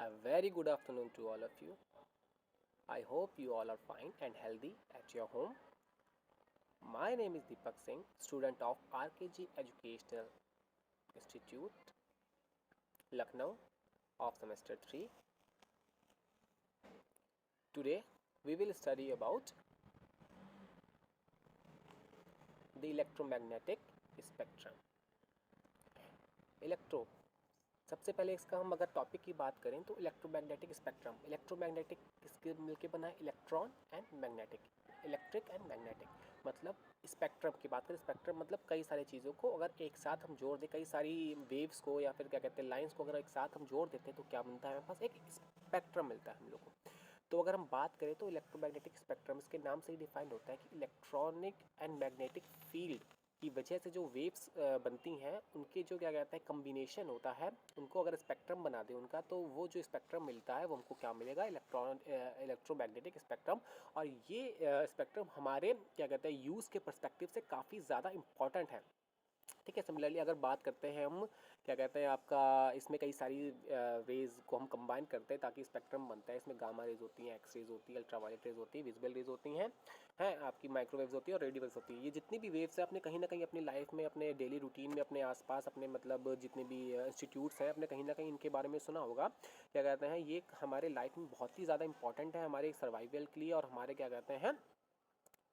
A very good afternoon to all of you. I hope you all are fine and healthy at your home. My name is Deepak Singh, student of RKG Educational Institute, Lucknow, of semester 3. Today we will study about the electromagnetic spectrum. Electro सबसे पहले इसका हम अगर topic की बात करें तो electromagnetic spectrum. Electromagnetic किसके मिलके बना है? Electron and magnetic, electric and magnetic. मतलब स्पेक्ट्रम की बात करें, स्पेक्ट्रम मतलब कई सारी चीज़ों को अगर एक साथ हम जोड़ दें, कई सारी वेव्स को या फिर क्या कहते हैं लाइंस को अगर एक साथ हम जोड़ देते हैं तो क्या बनता है? हमारे पास एक स्पेक्ट्रम मिलता है हम लोग को। तो अगर हम बात करें तो इलेक्ट्रोमैग्नेटिक स्पेक्ट्रम इसके नाम से ही डिफाइंड होता है कि इलेक्ट्रॉनिक एंड मैग्नेटिक फील्ड की वजह से जो वेव्स बनती हैं उनके जो क्या कहता है कम्बिनेशन होता है, उनको अगर स्पेक्ट्रम बना दें उनका, तो वो जो स्पेक्ट्रम मिलता है वो हमको क्या मिलेगा? Electromagnetic spectrum. और ये स्पेक्ट्रम हमारे क्या कहते हैं यूज़ के पर्सपेक्टिव से काफ़ी ज़्यादा इंपॉर्टेंट है। ठीक है। सिमिलरली अगर बात करते हैं हम क्या कहते हैं आपका, इसमें कई सारी रेज को हम कंबाइन करते हैं ताकि स्पेक्ट्रम बनता है। इसमें गामा रेज होती हैं, एक्स रेज होती है, अल्ट्रावायलेट रेज होती है, विजिबल रेज होती हैं आपकी माइक्रोवेव्स होती है और रेडियो वेव्स होती है। ये जितनी भी वेव्स हैं आपने कहीं ना कहीं अपनी लाइफ में, अपने डेली रूटीन में, अपने आसपास, अपने मतलब जितने भी इंस्टीट्यूट्स हैं, आपने कहीं ना कहीं इनके बारे में सुना होगा। क्या कहते हैं ये हमारे लाइफ में बहुत ही ज़्यादा इंपॉर्टेंट है, हमारे सर्वाइवल के लिए और हमारे क्या कहते हैं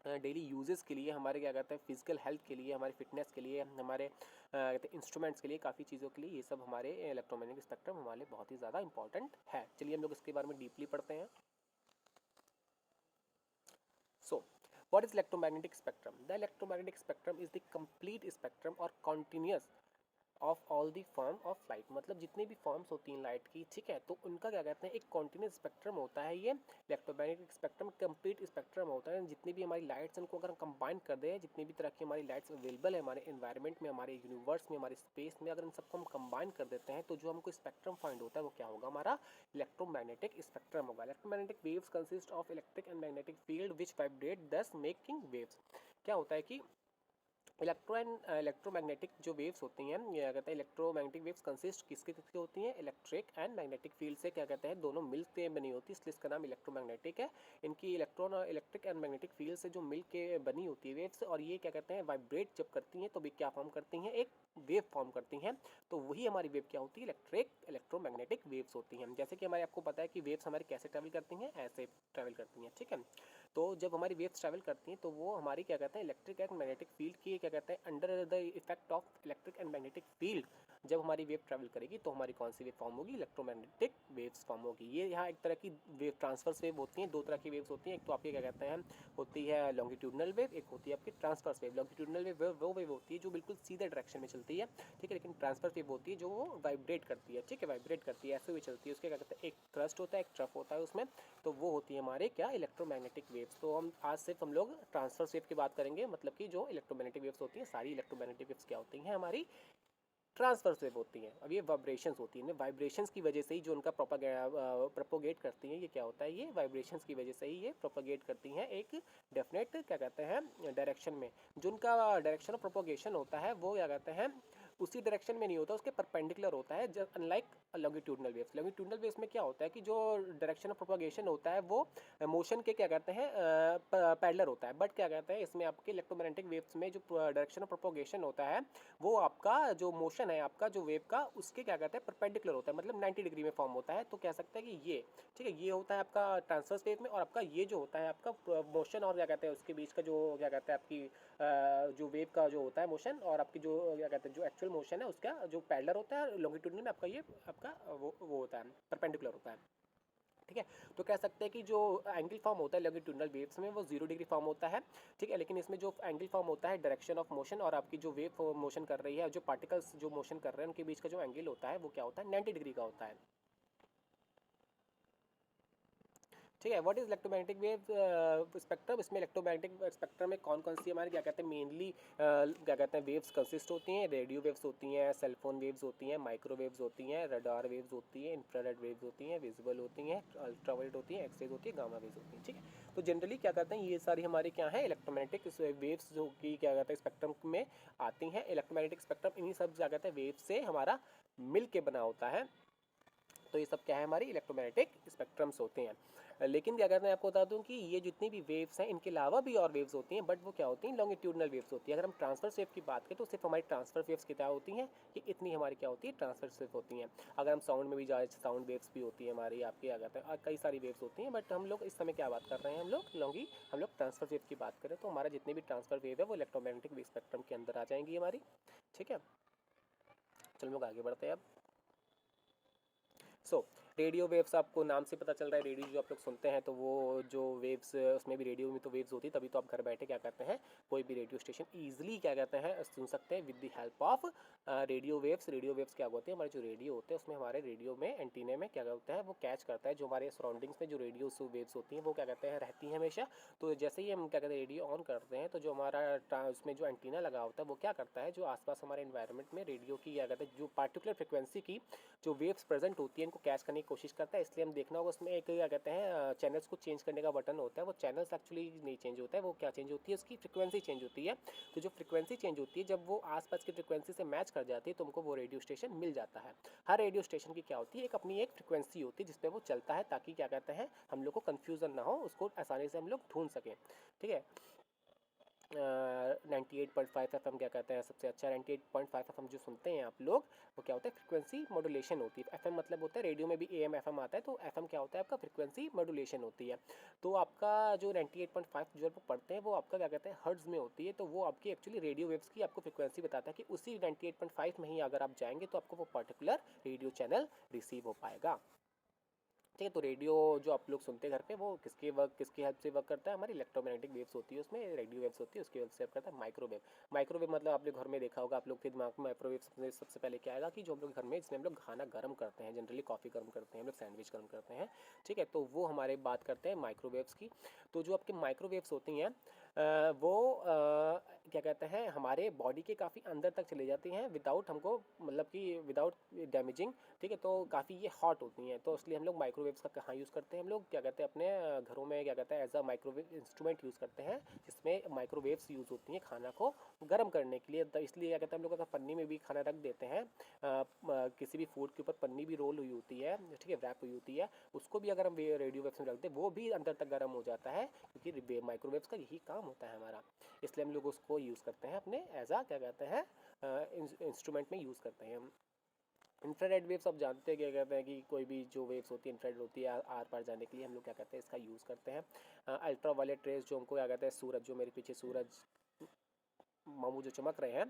डेली यूजेस के लिए, हमारे क्या कहते हैं फिजिकल हेल्थ के लिए, हमारी फिटनेस के लिए, हमारे कहते हैं इंस्ट्रूमेंट्स के लिए, काफ़ी चीज़ों के लिए ये सब हमारे इलेक्ट्रोमैग्नेटिक स्पेक्ट्रम हमारे लिए बहुत ही ज़्यादा इंपॉर्टेंट है। चलिए हम लोग इसके बारे में डीपली पढ़ते हैं। सो what is electromagnetic spectrum? The electromagnetic spectrum is the complete spectrum or continuous of all the form of light. मतलब जितनी भी फॉर्म्स होती हैं लाइट की, ठीक है, तो उनका क्या कहते हैं एक कॉन्टिन्यूस स्पेक्ट्रम होता है। ये इलेक्ट्रोमैग्नेटिक स्पेक्ट्रम कंप्लीट स्पेक्ट्रम होता है। जितनी भी हमारी लाइट्स उनको अगर हम कंबाइन कर दें, जितनी भी तरह की हमारी लाइट्स अवेलेबल है हमारे एनवायरनमेंट में, हमारे यूनिवर्स में, हमारे स्पेस में, अगर इन सबको हम कंबाइन कर देते हैं तो जो हमको स्पेक्ट्रम फाइंड होता है वो क्या होगा? हमारा इलेक्ट्रोमैग्नेटिक स्पेक्ट्रम होगा। Electromagnetic waves consist of electric and magnetic field which vibrate दस मेकिंग वेव्स। क्या होता है कि इलेक्ट्रोमैग्नेटिक जो वेव्स होती हैं, क्या कहते हैं इलेक्ट्रोमैग्नेटिक वेव्स कंसिस्ट किसके किसके होती हैं? इलेक्ट्रिक एंड मैग्नेटिक फील्ड से क्या कहते हैं दोनों मिल के बनी होती है, इसलिए इसका नाम इलेक्ट्रोमैग्नेटिक है। इनकी इलेक्ट्रॉन और इलेक्ट्रिक एंड मैग्नेटिक फील्ड से जो मिल के बनी होती है वेव्स, और ये क्या कहते हैं वाइब्रेट जब करती हैं तो भी क्या फॉर्म करती हैं? एक वेव फॉर्म करती हैं। तो वही हमारी वेव क्या होती है? इलेक्ट्रोमैग्नेटिक वेव्स होती हैं। जैसे कि हमारे आपको पता है कि वेव्स हमारी कैसे ट्रैवल करती हैं, ऐसे ट्रैवल करती हैं, ठीक है। तो जब हमारी वेव्स ट्रैवल करती हैं तो वो हमारी क्या कहते हैं इलेक्ट्रिक एंड मैग्नेटिक फील्ड की क्या कहते हैं under the effect of electric and magnetic field जब हमारी वेव ट्रैवल करेगी तो हमारी कौन सी वेव फॉर्म होगी? इलेक्ट्रोमैग्नेटिक वेव्स फॉर्म होगी। ये यहाँ एक तरह की वेव ट्रांसफर्स वेव होती हैं। दो तरह की वेव्स होती हैं, एक तो आपकी क्या कहते हैं होती है लॉन्गिट्यूडनल वेव, एक होती है आपकी ट्रांसफर्स वेव। लॉन्गिट्यूडनल वेव वो वेव होती है जो बिल्कुल सीधे डायरेक्शन में चलती है, ठीक है, लेकिन ट्रांसफर वेव होती है जो वो वाइब्रेट करती है, ठीक है, वाइब्रेट करती है, ऐसे भी चलती है। उसके क्या कहते हैं एक थ्रस्ट होता है, एक ट्रफ होता है उसमें, तो वो होती है हमारे क्या इलेक्ट्रोमैग्नेटिक वेव्स। तो हम आज सिर्फ हम लोग ट्रांसफर वेव की बात करेंगे, मतलब कि जो इलेक्ट्रोमैग्नेटिक वेव्स होती हैं सारी इलेक्ट्रोमैग्नेटिक वेव्स क्या होती हैं? हमारी ट्रांसवर्स वेव होती हैं। अब ये वाइब्रेशंस होती हैं, वाइब्रेशंस की वजह से ही जो उनका प्रोपोगेट करती हैं, ये क्या होता है? ये वाइब्रेशंस की वजह से ही ये प्रोपोगेट करती हैं एक डेफिनेट क्या कहते हैं डायरेक्शन में। जो उनका डायरेक्शन ऑफ प्रोपोगेशन होता है वो क्या कहते हैं उसी डायरेक्शन में नहीं होता, उसके परपेंडिकुलर होता है। जब unlike longitudinal waves, longitudinal waves में क्या होता है कि जो डायरेक्शन ऑफ प्रोपोगेशन होता है वो मोशन के क्या कहते हैं पैरेलल होता है। बट क्या कहते हैं इसमें आपके इलेक्ट्रोमैग्नेटिक वेव्स में जो डायरेक्शन ऑफ प्रोपोगेशन होता है वो आपका जो मोशन है आपका जो वेव का, उसके क्या कहते हैं परपेंडिकुलर होता है, मतलब 90 डिग्री में फॉर्म होता है। तो कह सकते हैं कि ये ठीक है, ये होता है आपका ट्रांसवर्स वेव में, और आपका ये जो होता है आपका मोशन और क्या कहते हैं उसके बीच का जो क्या कहते हैं आपकी जो वेव का जो होता है मोशन और आपकी जो क्या कहते हैं जो एक्चुअल मोशन है उसका जो पैरेलल होता है लॉन्गिट्यूडनल में, आपका ये आपका वो होता है परपेंडिकुलर होता है, ठीक है। तो कह सकते हैं कि जो एंगल फॉर्म होता है लॉन्गिट्यूडनल वेव्स में वो 0 डिग्री फॉर्म होता है, ठीक है, लेकिन इसमें जो एंगल फॉर्म होता है डायरेक्शन ऑफ मोशन और आपकी जो वेव मोशन कर रही है, जो पार्टिकल्स जो मोशन कर रहे हैं उनके बीच का जो एंगल होता है वो क्या होता है? 90 डिग्री का होता है, ठीक है। What is electromagnetic wave spectrum? इसमें इलेक्ट्रोमैग्नेटिक स्पेक्ट्रम में कौन कौन सी हमारे क्या कहते हैं मेनली क्या कहते हैं वेव्स कंसिस्ट होती हैं? रेडियो वेव्स होती हैं, सेलफोन वेव्स होती हैं, माइक्रोवेव्स होती हैं, रडार वेव्स होती हैं, इंफ्रारेड वेव्स होती हैं, विजिबल होती हैं, अल्ट्रावायलेट होती हैं, एक्सरेज होती है, गामा वेव्स होती हैं, ठीक है। तो जनरली क्या कहते हैं ये सारी हमारी क्या है इलेक्ट्रोमैग्नेटिक वेव्स जो कि क्या कहते हैं स्पेक्ट्रम में आती हैं। इलेक्ट्रोमैग्नेटिक स्पेक्ट्रम इन्हीं सब क्या कहते हैं वेव्स से हमारा मिल के बना होता है, तो ये सब क्या है, हमारी इलेक्ट्रोमैग्नेटिक स्पेक्ट्रम्स होते हैं। लेकिन क्या कहते हैं, आपको बता दूं कि ये जितनी भी वेव्स हैं इनके अलावा भी और वेव्स होती हैं, बट वो क्या होती हैं, लॉन्गिट्यूडनल वेव्स होती है। अगर हम ट्रांसवर्स वेव की बात करें तो सिर्फ हमारी ट्रांसफर वेव्स क्या होती हैं, कि इतनी हमारी क्या होती है, ट्रांसवर्स वेव होती हैं। अगर हम साउंड में भी जाए, साउंड वेव्स भी होती है हमारी, आपकी क्या कहते हैं, कई सारी वेव्स होती हैं, बट हम लोग इस समय क्या बात कर रहे हैं, हम लोग ट्रांसफर वेव की बात करें तो हमारा जितने भी ट्रांसफर वेव है वो इलेक्ट्रोमैग्नेटिक स्पेक्ट्रम के अंदर आ जाएंगी हमारी। ठीक है, चलो लोग आगे बढ़ते हैं अब। सो रेडियो वेव्स, आपको नाम से पता चल रहा है, रेडियो जो आप लोग सुनते हैं तो वो जो वेव्स, उसमें भी रेडियो में तो वेव्स होती है, तभी तो आप घर बैठे क्या करते हैं, कोई भी रेडियो स्टेशन ईजिली क्या कहते हैं सुन सकते हैं with the help of radio waves. Radio waves क्या होते हैं, हमारे जो रेडियो होते हैं उसमें हमारे रेडियो में एंटीने में क्या होता है, वो कैच करता है जो हमारे सराउंडिंग्स में जो रेडियो वेव्स होती हैं वो क्या कहते हैं रहती हैं हमेशा। तो जैसे ही हम क्या कहते हैं रेडियो ऑन करते हैं तो जो हमारा उसमें जो एंटीना लगा होता है वो क्या करता है, जो आसपास हमारे एनवायरनमेंट में रेडियो की क्या कहते हैं जो पार्टिकुलर फ्रिक्वेंसी की जो वेव्स प्रेजेंट होती है इनको कैच करने की कोशिश करता है। इसलिए हम देखना होगा उसमें एक क्या कहते हैं चैनल्स को चेंज करने का बटन होता है, वो चैनल्स एक्चुअली नहीं चेंज होता है, वो क्या चेंज होती है, उसकी फ्रिक्वेंसी चेंज होती है। तो जो फ्रिक्वेंसी चेंज होती है जब वो आसपास की फ्रिक्वेंसी से मैच कर जाती है तो हमको वो रेडियो स्टेशन मिल जाता है। हर रेडियो स्टेशन की क्या होती है, एक अपनी एक फ्रिक्वेंसी होती है जिस पर वो चलता है, ताकि क्या कहते हैं हम लोग को कन्फ्यूज़न ना हो, उसको आसानी से हम लोग ढूंढ सकें। ठीक है, 98.5 एफ एम क्या कहते हैं सबसे अच्छा, 98.5 एफ एम जो सुनते हैं आप लोग वो क्या होता है, फ्रिक्वेंसी मॉड्यूलेशन होती है। एफ एम मतलब होता है, रेडियो में भी ए एम एफ एम आता है, तो एफ एम क्या होता है आपका, फ्रिक्वेंसी मॉड्यूलेशन होती है। तो आपका जो 98.5 जो आप पढ़ते हैं वो आपका क्या कहते हैं हर्ट्ज में होती है, तो वो आपकी एक्चुअली रेडियो वेव्स की आपको फ्रिक्वेंसी बताता है कि उसी 98.5 में ही अगर आप जाएंगे तो आपको वो पर्टिकुलर रेडियो चैनल रिसीव हो पाएगा। ठीक है, तो रेडियो जो आप लोग सुनते हैं घर पे वो किसकी हेल्प से वर्क करता है, हमारी इलेक्ट्रोमैग्नेटिक वेव्स होती है, उसमें रेडियो वेव्स होती है, उसकी हेल्प से वर्क करता है। माइक्रोवेव, माइक्रोवेव मतलब आपने घर में देखा होगा, आप लोग के दिमाग में माइक्रोवेव सबसे पहले क्या आएगा, कि जो हम लोग घर में जिसमें हम लोग खाना गर्म करते हैं, जनरली कॉफ़ी गर्म करते हैं हम लोग, सैंडविच गर्म करते हैं। ठीक है, तो वो हमारे बात करते हैं माइक्रोवेव्स की। तो जो आपकी माइक्रोवेव्स होती हैं वो क्या कहते हैं हमारे बॉडी के काफ़ी अंदर तक चली जाती हैं विदाउट हमको, मतलब कि विदाउट डैमेजिंग। ठीक है, तो काफ़ी ये हॉट होती हैं, तो इसलिए हम लोग माइक्रोवेव्स का कहाँ यूज़ करते हैं, हम लोग क्या कहते हैं अपने घरों में क्या कहते हैं as a microwave instrument use करते हैं, जिसमें माइक्रोवेव्स यूज़ होती हैं खाना को गर्म करने के लिए। इसलिए क्या कहते हैं हम लोग अगर पन्नी में भी खाना रख देते हैं, किसी भी फूड के ऊपर पन्नी भी रोल हुई होती है, ठीक है, रैप हुई होती है, उसको भी अगर हम रेडियो वेव्स में रख दें वो भी अंदर तक गर्म हो जाता है, क्योंकि माइक्रोवेव्स का यही काम होता है हमारा। इसलिए हम लोग उसको यूज़ करते हैं अपने एज आ क्या कहते हैं इंस्ट्रूमेंट में यूज़ करते हैं हम। इंफ्रारेड वेव्स आप जानते हैं क्या कहते हैं, कि कोई भी जो वेव्स होती है इंफ्रारेड होती है, आर पार जाने के लिए हम लोग क्या कहते हैं इसका यूज़ करते हैं। अल्ट्रा वायलेट रेज जो हमको क्या कहते हैं, सूरज जो मेरे पीछे सूरज मामू जो चमक रहे हैं,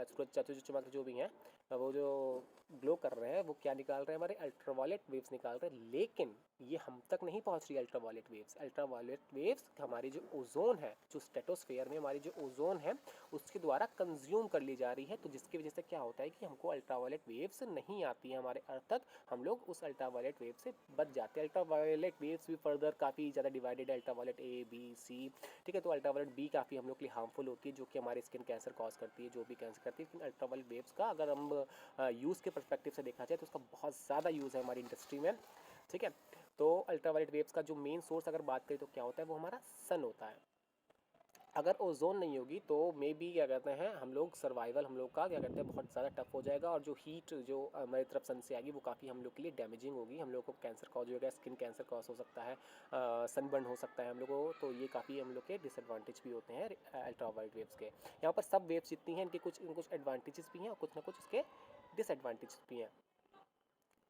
सूरज चाचू जो चमक जो भी हैं, वो जो ग्लो कर रहे हैं वो क्या निकाल रहे हैं, हमारे अल्ट्रावायलेट वेव्स निकाल रहे हैं। लेकिन ये हम तक नहीं पहुंच रही अल्ट्रावायलेट वेव्स। अल्ट्रावायलेट वेव्स हमारी जो ओजोन है, जो स्ट्रेटोस्फेयर में हमारी जो ओजोन है उसके द्वारा कंज्यूम कर ली जा रही है, तो जिसकी वजह से क्या होता है कि हमको अल्ट्रावायलेट वेव्स नहीं आती है हमारे अर्थ तक, हम लोग उस अल्ट्रावायलेट वेव से बच जाते हैं। अल्ट्रावायलेट वेव्स भी फर्दर काफ़ी ज़्यादा डिवाइडेड है, अल्ट्रावायलेट ए बी सी। ठीक है, तो अल्ट्रावायलेट बी काफ़ी हम लोग के लिए हार्मफुल होती है, जो कि हमारे स्किन कैंसर कॉज करती है, जो भी कैंसर करती है। लेकिन अल्ट्रावायलेट वेव्स का अगर हम यूज़ के पर्सपेक्टिव से देखा जाए तो उसका बहुत ज़्यादा यूज़ है हमारी इंडस्ट्री में। ठीक है, तो अल्ट्रावायलेट वेव्स का जो मेन सोर्स अगर बात करें तो क्या होता है, वो हमारा सन होता है। अगर ओजोन नहीं होगी तो मे बी क्या कहते हैं हम लोग सर्वाइवल हम लोग का क्या कहते हैं बहुत ज़्यादा टफ हो जाएगा, और जो हीट जो हमारी तरफ सन से आएगी वो काफ़ी हम लोग के लिए डैमेजिंग होगी, हम लोग को कैंसर कॉज होगा, स्किन कैंसर कॉज हो सकता है, सनबर्न हो सकता है हम लोग को। तो ये काफ़ी हम लोग के डिसएडवांटेज भी होते हैं अल्ट्रावायलेट वेव्स के। यहाँ पर सब वेव्स जितनी हैं इनके कुछ एडवांटेजेस भी हैं और कुछ ना कुछ इसके डिसएडवांटेजेस भी हैं।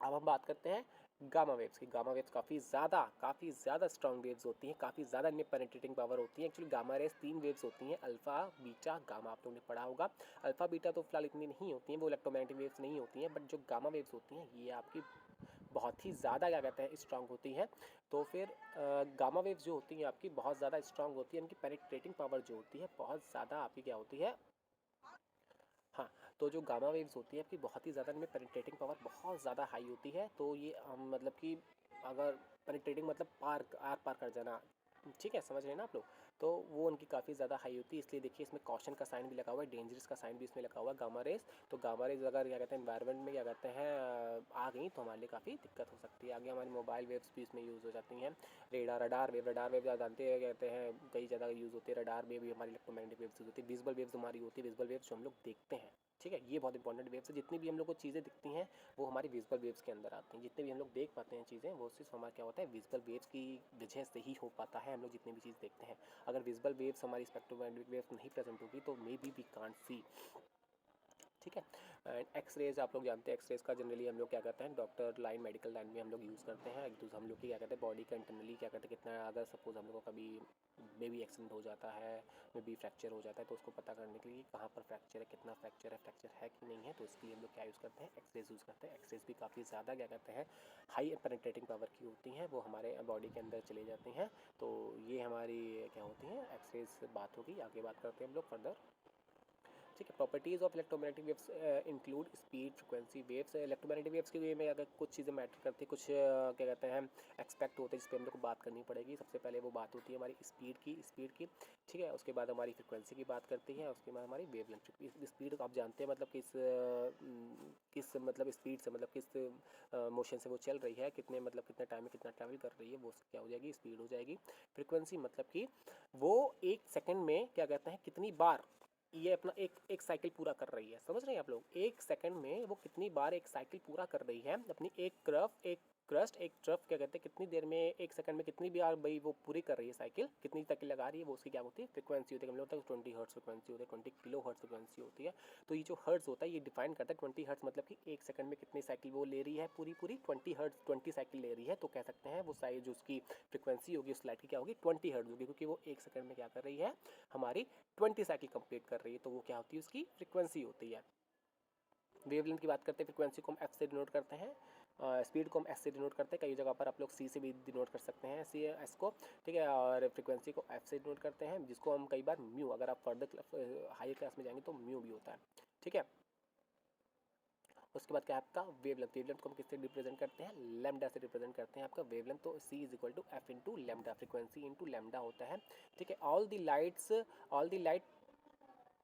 अब हम बात करते हैं गामा वेव्स की। गामा वेव्स काफ़ी ज़्यादा स्ट्रॉन्ग वेव्स होती हैं, काफ़ी ज़्यादा इनमें पेनिट्रेटिंग पावर होती है। एक्चुअली गामा रेस 3 वेव्स होती हैं, अल्फ़ा बीटा गामा, आप लोगों ने पढ़ा होगा। अल्फ़ा बीटा तो फिलहाल इतनी नहीं होती हैं, वो इलेक्ट्रोमैग्नेटिक वेव्स नहीं होती हैं, बट जो गामा वेव्स होती हैं ये आपकी बहुत ही ज़्यादा क्या कहते हैं स्ट्रॉन्ग होती हैं। तो फिर गामा वेव्स जो होती हैं आपकी बहुत ज़्यादा स्ट्रॉन्ग होती है, इनकी पेनिट्रेटिंग पावर जो होती है बहुत ज़्यादा आपकी क्या होती है। हाँ, तो जो गामा वेव्स होती है आपकी बहुत ही ज़्यादा इनमें पेनिट्रेटिंग पावर बहुत ज़्यादा हाई होती है, तो ये मतलब कि अगर पेनिट्रेटिंग मतलब आर पार कर जाना, ठीक है, समझ रहे हैं ना आप लोग। तो वो उनकी काफ़ी ज़्यादा हाई होती है। इसलिए देखिए इसमें कॉशन का साइन भी लगा हुआ है, डेंजरस का साइन भी इसमें लगा हुआ है, गामा रेज। तो गामा रेज अगर क्या कहते हैं एनवायरनमेंट में क्या कहते हैं आ गई तो हमारे लिए काफ़ी दिक्कत हो सकती है। आगे हमारी मोबाइल वेव्स भी इसमें यूज़ हो जाती हैं। रडार वेव जानते हैं कहते हैं कई ज़्यादा यूज़ होती है। रडार में भी हमारी इलेक्ट्रोमैग्नेटिक वेव्स यूज़ होती है। विजिबल वेव्स हमारी होती है, विजिबल वेव्स जो हम लोग देखते हैं, ठीक है, ये बहुत इंपॉर्टेंट वेव्स है। जितनी भी हम लोग को चीज़ें दिखती हैं वो हमारी विजिबल वेव्स के अंदर आती हैं। जितने भी हम लोग देख पाते हैं चीज़ें वो सिर्फ हमारा क्या होता है विजिबल वेव्स की वजह से ही हो पाता है। हम लोग जितनी भी चीज़ देखते हैं, अगर विजिबल वेव्स हमारी स्पेक्ट्रोमैग्नेटिक वेव्स नहीं प्रेजेंट होगी तो maybe we can't see, ठीक है। एंड एक्स रेज आप लोग जानते हैं, एक्स रेज का जनरली हम लोग क्या करते हैं डॉक्टर लाइन मेडिकल लाइन में हम लोग यूज़ करते हैं। एक दूसरे हम लोग की क्या कहते हैं बॉडी का इंटरनली क्या कहते हैं कितना, अगर सपोज हम लोग को कभी मे बी एक्सीडेंट हो जाता है, मे बी फ्रैक्चर हो जाता है, तो उसको पता करने के लिए कहाँ पर फ्रैक्चर है, कितना फ्रैक्चर है कि नहीं है, तो इसके लिए हम लोग क्या यूज़ करते हैं एक्सरेज यूज़ करते हैं। एक्सरेज भी काफ़ी ज़्यादा क्या कहते हैं हाई पेनिट्रेटिंग पावर की होती हैं, वो हमारे बॉडी के अंदर चली जाती हैं। तो ये हमारी क्या होती हैं एक्सरेज बात होगी। आगे बात करते हैं हम लोग फर्दर, ठीक है। Properties of electromagnetic waves include speed, frequency. Waves electromagnetic waves के वे में अगर कुछ चीज़ें मैटर करती है, कुछ क्या कहते हैं एक्सपेक्ट होते हैं जिस पे हम लोग को बात करनी पड़ेगी। सबसे पहले वो बात होती है हमारी स्पीड की, ठीक है। उसके बाद हमारी फ्रिक्वेंसी की बात करती है, उसके बाद हमारी वेवलेंथ। स्पीड आप जानते हैं मतलब किस मतलब स्पीड से मतलब किस मोशन से वो चल रही है, कितने मतलब कितने टाइम में कितना ट्रैवल कर रही है, वो क्या हो जाएगी स्पीड हो जाएगी। फ्रिक्वेंसी मतलब कि वो एक सेकंड में क्या कहते हैं कितनी बार ये अपना एक साइकिल पूरा कर रही है। समझ रहे हैं आप लोग, एक सेकंड में वो कितनी बार एक साइकिल पूरा कर रही है अपनी एक ट्रफ क्या कहते हैं कितनी देर में एक सेकंड में कितनी बार भाई वो पूरी कर रही है साइकिल, कितनी साइकिल लगा रही है, वो उसकी क्या होती है फ्रिक्वेंसी होती है। हम लोग 20 हर्ट्ज फ्रिक्वेंसी होती है, 20 किलो हर्ट्ज फ्रिक्वेंसी होती है। तो ये जो हर्ट्ज होता है ये डिफाइन करता है 20 हर्ट्ज मतलब कि एक सेकंड में कितनी साइकिल वो ले रही है, पूरी 20 हर्ट्ज 20 साइकिल ले रही है। तो कह सकते हैं वो साइज जो उसकी फ्रिक्वेंसी होगी उस लाइट की क्या होगी 20 हर्ट्ज होगी, क्योंकि वो एक सेकंड में क्या कर रही है हमारी 20 साइकिल कंप्लीट कर रही है। तो वो क्या होती है उसकी फ्रिक्वेंसी होती है। वेवलेंथ की बात करते हैं, फ्रिक्वेंसी को हम एफ से डिनोट करते हैं, स्पीड को हम एस से डिनोट करते हैं। कई जगह पर आप लोग सी से भी डिनोट कर सकते हैं सी एस को, ठीक है। और फ्रिक्वेंसी को एफ से डिनोट करते हैं, जिसको हम कई बार म्यू, अगर आप फर्दर हायर क्लास में जाएंगे तो म्यू भी होता है, ठीक है। उसके बाद क्या है आपका वेवलेंथ। वेवलेंथ को हम किससे रिप्रेजेंट करते हैं लैम्डा से रिप्रेजेंट करते हैं आपका वेवलेंथ। तो c is equal to f into lambda, frequency into lambda होता है, ठीक है। All the light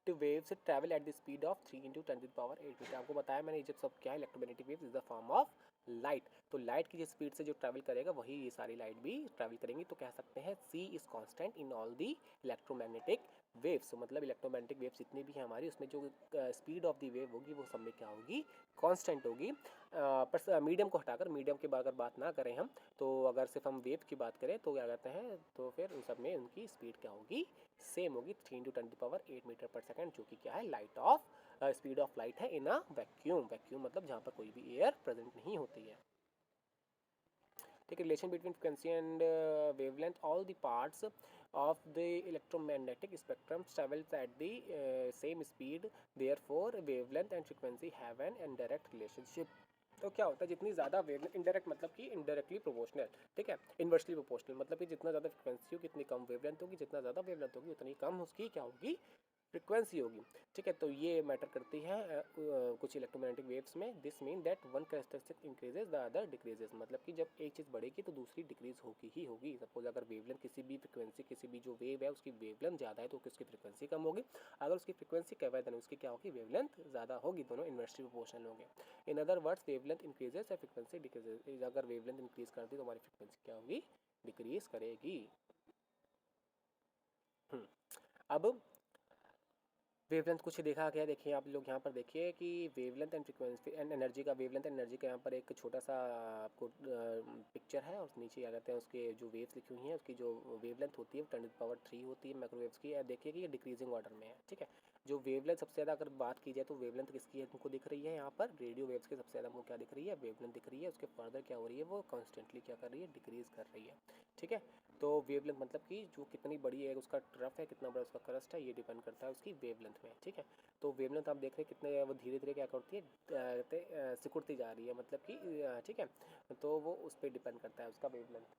waves travel at the speed of 3 into 10⁸ metre. आपको बताया मैंने ये जब सब क्या है electromagnetic waves is the form of light. तो लाइट की जिस स्पीड से जो ट्रैवल करेगा वही ये सारी लाइट भी ट्रैवल करेंगी। तो कह सकते हैं c is constant in all the electromagnetic waves. मतलब इलेक्ट्रोमैग्नेटिक वेव्स जितनी भी है हमारी उसमें जो स्पीड ऑफ द वेव होगी वो सब में क्या होगी कांस्टेंट होगी। पर मीडियम को हटाकर, मीडियम की अगर बात ना करें हम, तो अगर सिर्फ हम वेव की बात करें तो क्या कहते हैं तो फिर उन सब में उनकी स्पीड क्या होगी सेम होगी 3 इंटू 10⁸ मीटर पर सेकंड, जो कि क्या है light of speed of light है इन अ वैक्यूम। वैक्यूम मतलब जहाँ पर कोई भी एयर प्रेजेंट नहीं होती है, ठीक है। Relation between frequency and wavelength, all the parts of the electromagnetic spectrum travels at the same speed, therefore wavelength and frequency have an indirect relationship। तो क्या होता है जितनी ज़्यादा वेवलेंथ, इनडायरेक्ट मतलब कि इनडायरेक्टली प्रोपोर्शनल, ठीक है। इन्वर्सली प्रोपोर्शनल मतलब कि जितना ज़्यादा फ्रिक्वेंसी होगी उतनी कम वेवलेंथ होगी, जितना ज़्यादा वेवलेंथ होगी उतनी कम उसकी क्या होगी फ्रिक्वेंसी होगी, ठीक है। तो ये मैटर करती है कुछ इलेक्ट्रोमैग्नेटिक वेव्स में। This mean that one characteristic increases the other decreases, मतलब कि जब एक चीज़ बढ़ेगी तो दूसरी डिक्रीज होगी ही होगी। सपोज अगर वेवलेंथ किसी भी फ्रिक्वेंसी किसी भी जो वेव है उसकी वेवलेंथ ज़्यादा है तो उसकी फ्रिक्वेंसी कम होगी, अगर उसकी फ्रिक्वेंसी कम है तो उसकी क्या होगी वेवलेंथ ज़्यादा होगी, दोनों इन्वर्सली प्रोपोर्शनल होंगे। In other words wavelength increases या फ्रिक्वेंसी डिक्रीजेज, अगर वेवलेंथ इंक्रीज करती तो हमारी फ्रिक्वेंसी क्या होगी डिक्रीज करेगी। अब वेवलेंथ कुछ देखा गया, देखिए आप लोग यहाँ पर देखिए कि wavelength and frequency and energy का, वेवलेंथ एंड एनर्जी का यहाँ पर एक छोटा सा आपको पिक्चर है और नीचे क्या कहते हैं उसके जो वेव्स लिखी हुई हैं उसकी जो वेवलेंथ होती है वो 10⁻³ होती है माइक्रोवेव्स की। देखिए कि ये डिक्रीजिंग ऑर्डर में है, ठीक है। जो वेवलेंथ सबसे ज़्यादा अगर बात की जाए तो वेवलेंथ किसकी है तुमको दिख रही है यहाँ पर रेडियो वेव्स की सबसे ज़्यादा हमको क्या दिख रही है वेवलेंथ दिख रही है। उसके फर्दर क्या हो रही है वो कॉन्स्टेंटली क्या कर रही है डिक्रीज कर रही है, ठीक है। तो वेवलेंथ मतलब कि जो कितनी बड़ी है उसका ट्रफ है कितना बड़ा उसका क्रस्ट है ये डिपेंड करता है उसकी वेवलेंथ में, ठीक है। तो वेवलेंथ आप देख रहे हैं कितने वो धीरे धीरे क्या करती है सिकुड़ती जा रही है, मतलब कि ठीक है। तो वो उस पर डिपेंड करता है उसका वेवलेंथ,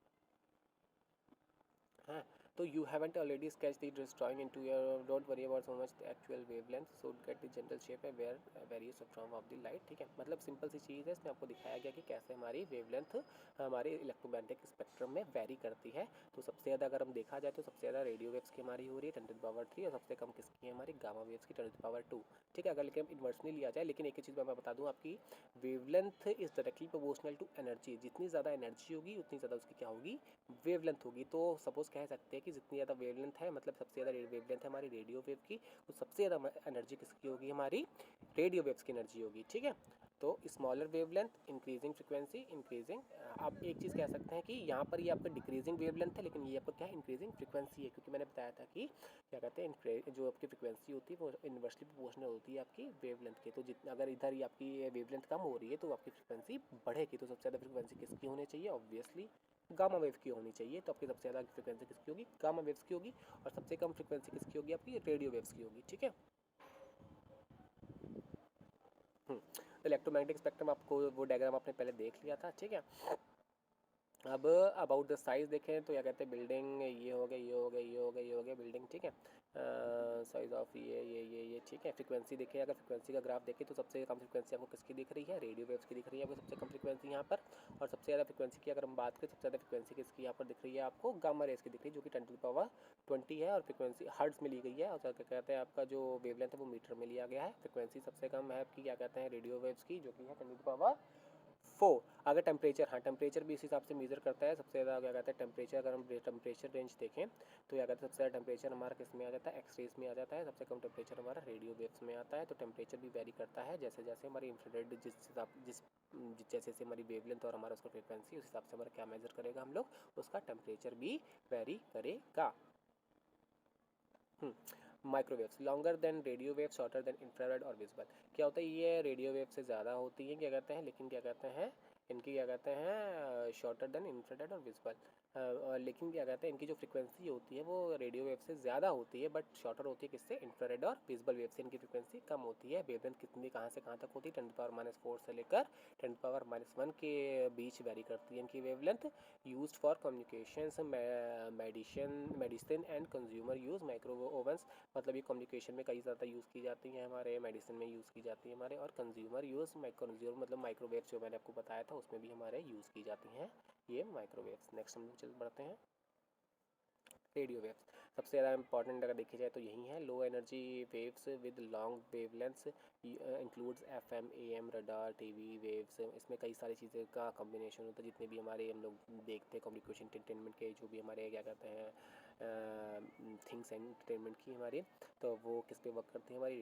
हाँ। तो you haven't already sketch the destroying into your, don't worry about so much the actual wavelength, so get the general shape है where various from of the light. ठीक है, मतलब सिंपल सी चीज़ है, इसमें आपको दिखाया गया कि कैसे हमारी वेवलेंथ हमारे इलेक्ट्रोमैग्नेटिक स्पेक्ट्रम में वेरी करती है। तो सबसे ज़्यादा अगर हम देखा जाए तो सबसे ज़्यादा रेडियो वेव्स की हमारी हो रही है 10⁻³ और सबसे कम किसकी है हमारी गामा वेव्स की 10⁻²। ठीक है, अगर लेकिन इन्वर्सली लिया जाए, लेकिन एक ही चीज़ मैं बता दूँ आपकी, wavelength is directly proportional to energy. जितनी ज़्यादा एनर्जी होगी उतनी ज़्यादा उसकी क्या होगी, वेवलेंथ होगी। तो सपोज कह सकते हैं कि जितनी ज़्यादा वेवलेंथ है, मतलब सबसे ज़्यादा वेवलेंथ है हमारी रेडियो वेव की, तो सबसे ज़्यादा एनर्जी किसकी होगी, हमारी रेडियो वेव्स की एनर्जी होगी। ठीक है, तो smaller wavelength increasing frequency increasing, आप एक चीज़ कह सकते हैं कि यहाँ पर ये आपका डिक्रीजिंग वेवलेंथ है, लेकिन ये आपका क्या है, इंक्रीजिंग फ्रिक्वेंसी है, क्योंकि मैंने बताया था कि क्या कहते हैं जो आपकी फ्रिक्वेंसी होती है वो इन्वर्सली प्रोपोर्शनल होती है आपकी वेवलेंथ के। तो जितना अगर इधर ही आपकी वेवलेंथ कम हो रही है तो आपकी फ्रिक्वेंसी बढ़ेगी। तो सबसे ज़्यादा फ्रिक्वेंसी किसकी होनी चाहिए, ऑब्वियसली गामा वेव की होनी चाहिए। तो आपकी सबसे ज़्यादा फ्रिक्वेंसी किसकी होगी, गामा वेव्स की होगी, और सबसे कम फ्रिक्वेंसी किसकी होगी, आपकी रेडियो वेव्स की होगी। ठीक है, इलेक्ट्रोमैग्नेटिक स्पेक्ट्रम आपको वो डायग्राम आपने पहले देख लिया था। ठीक है, अब अबाउट द साइज़ देखें तो क्या कहते हैं, बिल्डिंग ये हो गया, ये हो गया, ये हो गया, ये हो गया बिल्डिंग। ठीक है, साइज़ ऑफ ये ठीक है। फ्रिक्वेंसी देखें, अगर फ्रिक्वेंसी का ग्राफ देखें तो सबसे कम फ्रिक्वेंसी आपको किसकी दिख रही है, रेडियो वेव्स की दिख रही है आपको सबसे कम फ्रिक्वेंसी यहाँ पर। और सबसे ज़्यादा फ्रिक्वेंसी की अगर हम बात करें, सबसे ज़्यादा फ्रिक्वेंसी किसकी यहाँ पर दिख रही है आपको, गामा रेस की दिख रही है, जो कि 10⁻20 है, और फ्रिक्वेंसी हर्ट्ज़ में ली गई है। और क्या कहते हैं आपका जो वेवलेंथ है वो मीटर में लिया गया है। फ्रिक्वेंसी सबसे कम है आपकी क्या कहते हैं, रेडियो वेव्स की, जो कि है 10⁻4। अगर टेम्परेचर, हाँ टेम्परेचर भी इस हिसाब से मेजर करता है। सबसे ज़्यादा क्या कहते हैं टेम्परेचर, अगर हम टेम्परेचर रेंज देखें तो क्या कहते हैं सबसे ज़्यादा टेम्परेचर हमारा किस में आ जाता है, एक्सरेज में आ जाता है। सबसे कम टेम्परेचर हमारा रेडियो वेव्स में आता है। तो टेम्परेचर भी वेरी करता है जैसे जैसे हमारी इंफ्रारेड जैसे जैसे हमारी वेवलेंथ और हमारा उसका फ्रिक्वेंसी, उस हिसाब से हमारा क्या मेजर करेगा हम लोग, उसका टेम्परेचर भी वेरी करेगा। Microwaves longer than radio wave, shorter than infrared और विजिबल। क्या होता है, ये रेडियो वेव से ज़्यादा होती है क्या कहते हैं, लेकिन क्या कहते हैं इनकी क्या कहते हैं शॉर्टर देन इंफ्रारेड और विजिबल। लेकिन क्या कहते हैं इनकी जो फ्रिक्वेंसी होती है वो रेडियो वेव से ज़्यादा होती है, बट शॉर्टर होती है किससे, इंफ्रारेड और विजिबल वेव से इनकी फ्रिक्वेंसी कम होती है। वेवलेंथ कितनी कहाँ से कहाँ तक होती है, 10⁻⁴ से लेकर 10⁻⁻1 के बीच वेरी करती है इनकी wavelength. Used for communications, medicine and consumer use, microwave ovens, मतलब ये कम्युनिकेशन में कई ज़्यादा यूज़ की जाती हैं हमारे, मेडिसिन में यूज़ की जाती है हमारे, और कंज्यूमर यूज़, कंज्यूमर मतलब माइक्रोवेव जो मैंने आपको बताया था उसमें भी हमारे यूज़ की जाती हैं ये माइक्रोवेव्स। नेक्स्ट हम लोग चल बढ़ते हैं, रेडियो वेव्स। सबसे ज़्यादा इंपॉर्टेंट अगर देखी जाए तो यही है, low energy waves with long wavelengths includes FM, am, radar, TV waves. इसमें कई सारी चीज़ें का कॉम्बिनेशन होता है, जितने भी हमारे हम लोग देखते हैं कम्युनिकेशन एंटरटेनमेंट के, जो भी हमारे क्या कहते हैं थिंग्स एंटरटेनमेंट की हमारी, तो वो किस पे वर्क करती है, हमारी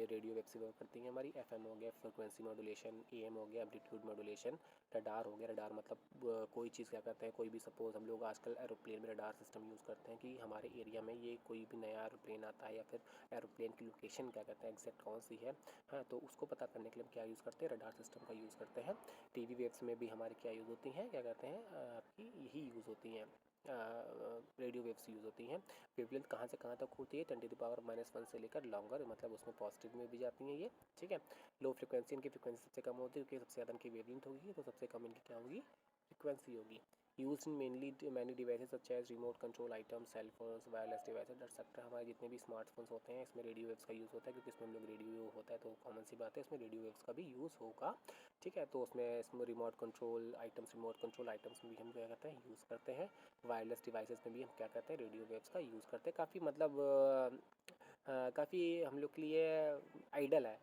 रेडियो वेव से वर्क करती हैं हमारी। एफएम हो गया फ्रिक्वेंसी मॉड्यूलेशन, एएम हो गया एम्पलीट्यूड मॉड्यूलेशन, रडार हो गया, रडार मतलब कोई चीज़ क्या कहते हैं, कोई भी सपोज हम लोग आजकल एरोप्लेन में रडार सिस्टम यूज़ करते हैं कि हमारे एरिया में ये कोई भी नया एरोप्लेन आता है, या फिर एरोप्लेन की लोकेशन क्या कहते हैं एग्जैक्ट कौन सी है, हाँ, तो उसको पता करने के लिए हम क्या यूज़ करते हैं, रडार सिस्टम का यूज़ करते हैं। टीवी वेव्स में भी हमारे क्या यूज़ होती हैं, क्या कहते हैं आपकी यही यूज़ होती हैं, रेडियो वेव्स यूज़ होती हैं। वेवलेंथ कहाँ से कहाँ तक होती है, 10⁻⁻1 से लेकर लॉन्गर, मतलब उसमें पॉजिटिव में भी जाती हैं ये। ठीक है, लो फ्रिक्वेंसी, इनकी फ्रिक्वेंसी सबसे कम होती है क्योंकि सबसे ज़्यादा इनकी वेवलेंथ होगी, तो सबसे कम इनकी क्या होगी, फ्रिक्वेंसी होगी। Use in mainly many devices such as remote control item, cell phones, wireless devices etcetera. हमारे जितने भी स्मार्टफोन्स होते हैं इसमें रेडियो वेव्स का यूज़ होता है, क्योंकि इसमें हम लोग रेडियो होता है तो कॉमन सी बात है, इसमें रेडियो वेव्स का भी यूज़ होगा। ठीक है, तो इसमें रिमोट कंट्रोल आइटम्स में भी हम क्या कहते हैं यूज़ करते हैं। वायरलेस डिवाइसेस में भी हम क्या कहते हैं, रेडियो वेव्स का यूज़ करते हैं। काफ़ी मतलब काफ़ी हम लोग के लिए आइडल है,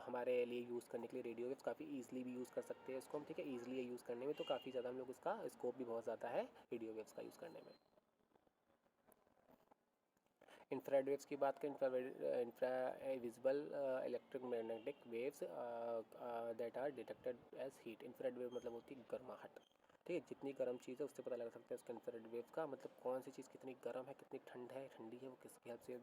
हमारे लिए यूज़ करने के लिए रेडियो वेव्स काफ़ी ईजिली भी यूज़ कर सकते हैं इसको हम। ठीक है, ईजिली है यूज़ करने में, तो काफ़ी ज़्यादा हम लोग इसका स्कोप भी बहुत ज़्यादा है रेडियो वेव्स का यूज़ करने में। इंफ्रारेड वेव्स की बात करें, infra visible electric magnetic waves that are detected as heat. Infrared wave मतलब होती है गर्माहट। ठीक है, जितनी गर्म चीज़ है उससे पता लगा सकते हैं उसका इंफ्रारेड वेव का, मतलब कौन सी चीज़ कितनी गर्म है, कितनी ठंडी है, वो किसकी हेल्प से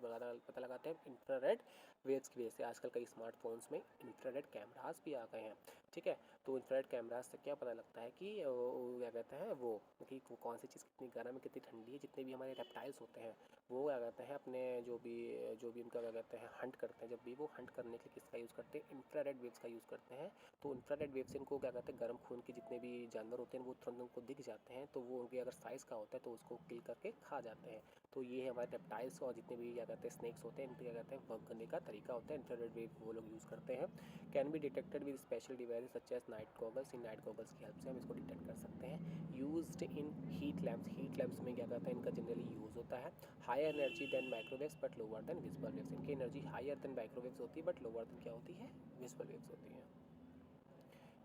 पता लगाते हैं इंफ्रारेड वेव्स की वजह से। आजकल कई स्मार्टफोन्स में इंफ्रारेड कैमरास भी आ गए हैं। ठीक है। तो इंफ्रारेड कैमराज से क्या पता लगता है कि क्या कहते हैं वो कि कौन सी चीज़ कितनी गर्म है कितनी ठंडी है। जितने भी हमारे रेप्टाइल्स होते हैं वो क्या कहते हैं अपने जो भी उनका क्या कहते हैं हंट करते हैं, जब भी वो हंट करने के लिए किसका यूज़ करते हैं, इंफ्रारेड वेव्स का यूज़ करते हैं। तो इंफ्रारेड वेव से इनको क्या कहते हैं गर्म खून के जितने भी जानवर होते हैं वो तुरंत उनको दिख जाते हैं, तो वो उनके अगर साइज़ का होता है तो उसको किल करके खा जाते हैं। तो ये है हमारे रेप्टाइल्स और जितने भी क्या कहते हैं स्नेक्स होते हैं, इनके क्या कहते हैं वर्क करने का तरीका होता है। इंफ्रारेड वेव वो लोग यूज़ करते हैं। Can be detected with special device such as night goggles. इन नाइट गॉगल्स की हेल्प से हम इसको डिटेक्ट कर सकते हैं। Used in heat lamps. Heat lamps में क्या कहता है इनका जनरली यूज़ होता है। Higher energy than microwaves but lower than visible waves. इनकी एनर्जी हायर देन माइक्रोवेव्स होती है बट लोअर देन क्या होती है, विजिबल वेव्स होती हैं।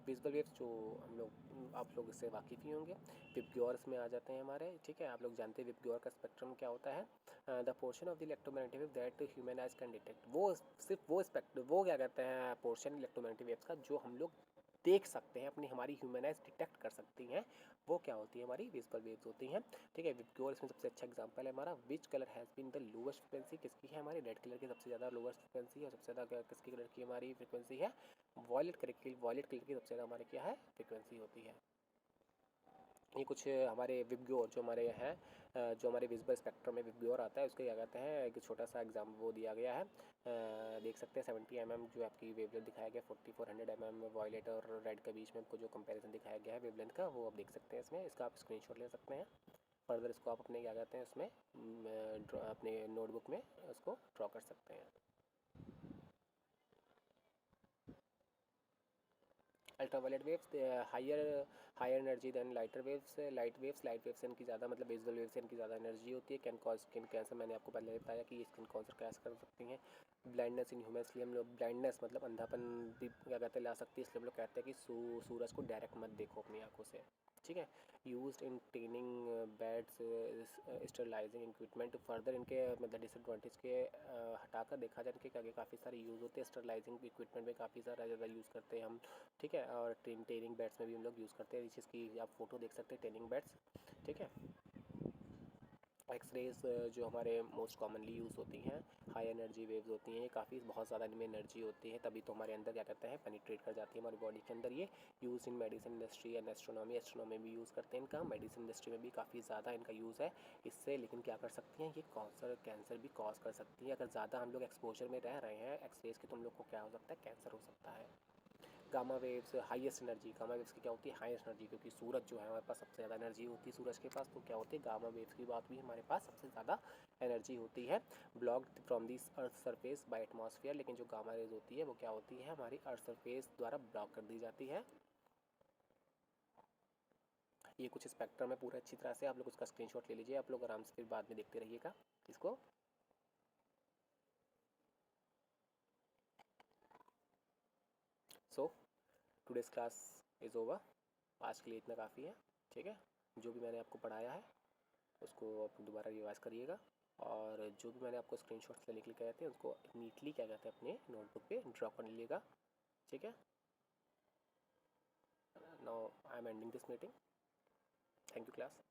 विजुअल वेव्स जो हम लोग आप लोग इससे वाकिफ़ ही होंगे। विबग्योर्स में आ जाते हैं हमारे, ठीक है। आप लोग जानते हैं विबग्योर का स्पेक्ट्रम क्या होता है। The portion of the electromagnetic wave that human eyes can detect. वो सिर्फ वो स्पेक्ट्रम वो क्या कहते हैं पोर्शन इलेक्ट्रोमैग्नेटिक वेव्स का जो हम लोग देख सकते हैं, अपनी हमारी ह्यूमन आइज डिटेक्ट कर सकती हैं, वो क्या होती है, हमारी विजिबल वेव्स होती हैं, ठीक है। विबग्योर इसमें सबसे अच्छा एग्जांपल है हमारा। Which colour has been the lowest frequency. किसकी है, हमारी रेड कलर की सबसे ज़्यादा लोवेस्ट फ्रिक्वेंसी, और सबसे ज़्यादा किसकी कलर की हमारी फ्रिक्वेंसी है, वॉयलेट कलर की। वॉयलेट कलर की सबसे ज़्यादा हमारे क्या है, फ्रिक्वेंसी होती है। ये कुछ हमारे विबग्योर जो हमारे हैं, जो हमारे विजिबल स्पेक्ट्रम में विबग्योर आता है उसका क्या कहते हैं एक छोटा सा एग्जाम वो दिया गया है। देख सकते हैं 70 mm जो आपकी वेवलेंथ दिखाया गया, 4400 mm वॉयलेट और रेड के बीच में आपको जो कंपैरिजन दिखाया गया है वेवलेंथ का, वो आप देख सकते हैं इसमें। इसका आप स्क्रीनशॉट ले सकते हैं। फर्दर इसको आप अपने क्या कहते हैं उसमें अपने नोटबुक में उसको ड्रॉ कर सकते हैं। Ultraviolet waves higher energy than light waves इनकी ज़्यादा मतलब विजुअल वेव से इनकी ज़्यादा एनर्जी होती है। Can cause skin cancer. मैंने आपको पहले बताया कि ये स्किन कैंसर कर सकती हैं। Blindness in humans. इसलिए हम लोग ब्लाइंडनेस मतलब अंधापन भी क्या कहते हैं ला सकती है, इसलिए हम लोग कहते हैं कि सूरज को डायरेक्ट मत देखो अपनी आंखों से, ठीक है। Used in tanning beds sterilizing equipment. Further इनके मतलब डिसएडवांटेज के हटाकर देखा जाए इनके आगे काफ़ी सारे यूज़ होते हैं। स्टरलाइजिंग इक्विपमेंट में काफ़ी सारा ज़्यादा यूज़ करते हैं हम, ठीक है। और ट्रेनिंग बैट्स में भी हम लोग यूज़ करते हैं। जिसकी आप फोटो देख सकते हैं ट्रेनिंग बैट्स, ठीक है। एक्सरेज जो हमारे मोस्ट कॉमनली यूज़ होती हैं, हाई एनर्जी वेव्स होती हैं, काफ़ी बहुत ज़्यादा इनमें एनर्जी होती है, तभी तो हमारे अंदर क्या कहते हैं पेनिट्रेट कर जाती है हमारी बॉडी के अंदर। ये use in medicine industry and astronomy में भी यूज़ करते हैं इनका। मेडिसिन इंडस्ट्री में भी काफ़ी ज़्यादा इनका यूज़ है इससे। लेकिन क्या कर सकती हैं ये कैंसर भी कॉज कर सकती है। अगर ज़्यादा हम लोग एक्सपोजर में रह रहे हैं एक्सरेज के तो हम लोग को क्या हो सकता है, कैंसर हो सकता है। Gamma waves highest energy. Gamma waves की क्या होती है, हाईएस्ट एनर्जी, क्योंकि सूरज जो है हमारे पास सबसे ज़्यादा एनर्जी होती है सूरज के पास, तो क्या होती है गामा वेव्स की बात भी हमारे पास सबसे ज़्यादा एनर्जी होती है। Blocked from this earth surface by atmosphere. लेकिन जो गामा रेज होती है वो क्या होती है, हमारी अर्थ सरफेस द्वारा ब्लॉक कर दी जाती है। ये कुछ स्पेक्ट्रम है पूरा अच्छी तरह से, आप लोग उसका स्क्रीनशॉट ले लीजिए, आप लोग आराम से फिर बाद में देखते रहिएगा इसको। सो टुडेज़ क्लास इज़ ओवर। आज के लिए इतना काफ़ी है, ठीक है। जो भी मैंने आपको पढ़ाया है उसको आप दोबारा रिवाइज करिएगा, और जो भी मैंने आपको स्क्रीनशॉट्स लेने के लिए कहे थे उसको नीटली क्या कहते हैं अपने नोटबुक पे ड्रॉ कर लीजिएगा, ठीक है। Now I am ending this meeting. Thank you class.